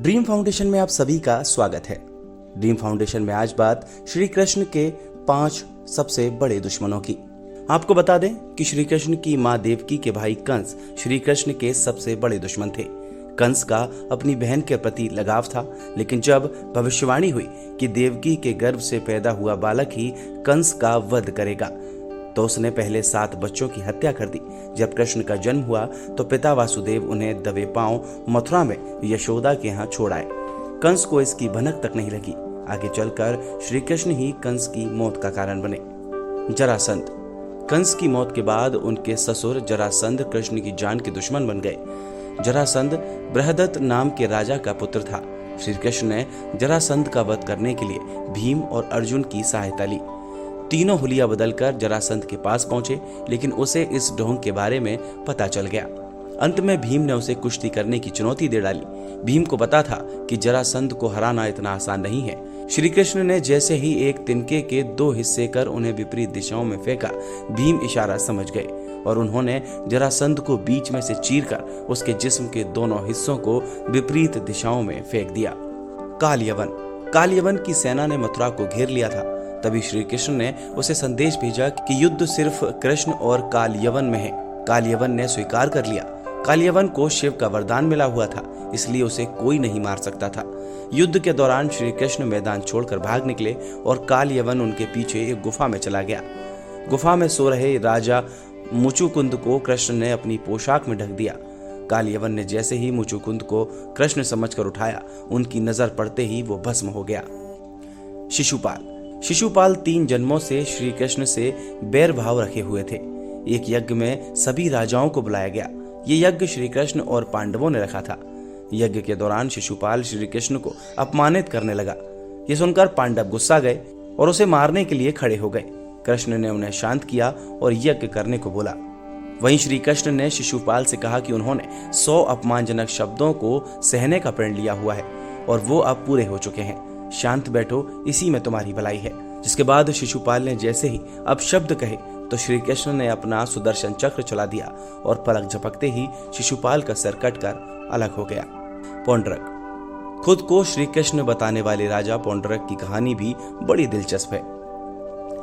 Dream foundation में आप सभी का स्वागत है। ड्रीम फाउंडेशन में आज बात श्री कृष्ण के 5 सबसे बड़े दुश्मनों की। आपको बता दें कि श्री कृष्ण की मां देवकी के भाई कंस श्री कृष्ण के सबसे बड़े दुश्मन थे। कंस का अपनी बहन के प्रति लगाव था, लेकिन जब भविष्यवाणी हुई कि देवकी के गर्भ से पैदा हुआ बालक ही कंस का वध करेगा, तो उसने पहले 7 बच्चों की हत्या कर दी। जब कृष्ण का जन्म हुआ तो पिता वासुदेव उन्हें दबे पांव मथुरा में यशोदा के यहाँ छोड़ आए। कंस को इसकी भनक तक नहीं लगी। आगे चलकर श्री कृष्ण ही कंस की मौत का कारण बने। जरासंध। कंस की मौत के बाद उनके ससुर जरासंध कृष्ण की जान के दुश्मन बन गए। जरासंध बृहदत्त नाम के राजा का पुत्र था। श्री कृष्ण ने जरासंध का वध करने के लिए भीम और अर्जुन की सहायता ली। तीनों हुलिया बदलकर जरासंध के पास पहुंचे, लेकिन उसे इस ढोंग के बारे में पता चल गया। अंत में भीम ने उसे कुश्ती करने की चुनौती दे डाली। भीम को पता था कि जरासंध को हराना इतना आसान नहीं है। श्री कृष्ण ने जैसे ही एक तिनके के 2 हिस्से कर उन्हें विपरीत दिशाओं में फेंका, भीम इशारा समझ गए और उन्होंने जरासंध को बीच में से चीरकर उसके जिस्म के दोनों हिस्सों को विपरीत दिशाओं में फेंक दिया। काल यवन। काल यवन की सेना ने मथुरा को घेर लिया था। तभी श्री कृष्ण ने उसे संदेश भेजा कि युद्ध सिर्फ कृष्ण और काल यवन में है। काल यवन ने स्वीकार कर लिया। काल यवन को शिव का वरदान मिला हुआ था, इसलिए उसे कोई नहीं मार सकता था। युद्ध के दौरान श्री कृष्ण मैदान छोड़कर भाग निकले और काल यवन उनके पीछे एक गुफा में चला गया। गुफा में सो रहे राजा मुचुकुंद को कृष्ण ने अपनी पोशाक में ढक दिया। काल यवन ने जैसे ही मुचुकुंद को कृष्ण समझकर उठाया, उनकी नजर पड़ते ही वो भस्म हो गया। शिशुपाल। शिशुपाल 3 जन्मों से श्री कृष्ण से बैर भाव रखे हुए थे। एक यज्ञ में सभी राजाओं को बुलाया गया। ये यज्ञ श्री कृष्ण और पांडवों ने रखा था। यज्ञ के दौरान शिशुपाल श्री कृष्ण को अपमानित करने लगा। ये सुनकर पांडव गुस्सा गए और उसे मारने के लिए खड़े हो गए। कृष्ण ने उन्हें शांत किया और यज्ञ करने को बोला। वहीं श्री कृष्ण ने शिशुपाल से कहा कि उन्होंने 100 अपमानजनक शब्दों को सहने का प्रण लिया हुआ है और वो अब पूरे हो चुके हैं। शांत बैठो, इसी में तुम्हारी भलाई है। जिसके बाद शिशुपाल ने जैसे ही अब शब्द कहे तो श्री कृष्ण ने अपना सुदर्शन चक्र चला दिया और पलक झपकते ही शिशुपाल का सर कटकर अलग हो गया। पौंड्रक। खुद को श्री कृष्ण बताने वाले राजा पौंड्रक की कहानी भी बड़ी दिलचस्प है।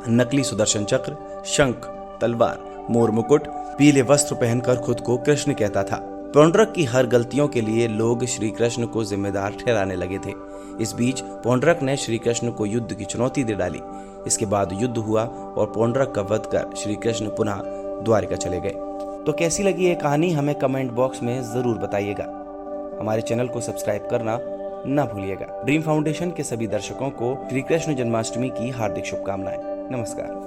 नकली सुदर्शन चक्र, शंख, तलवार, मोर मुकुट, पीले वस्त्र पहनकर खुद को कृष्ण कहता था। पौंड्रक की हर गलतियों के लिए लोग श्री कृष्ण को जिम्मेदार ठहराने लगे थे। इस बीच पौंड्रक ने श्री कृष्ण को युद्ध की चुनौती दे डाली। इसके बाद युद्ध हुआ और पौंड्रक का वध कर श्री कृष्ण पुनः द्वारिका चले गए। तो कैसी लगी ये कहानी हमें कमेंट बॉक्स में जरूर बताइएगा। हमारे चैनल को सब्सक्राइब करना न भूलिएगा। ड्रीम फाउंडेशन के सभी दर्शकों को श्री कृष्ण जन्माष्टमी की हार्दिक शुभकामनाएं। नमस्कार।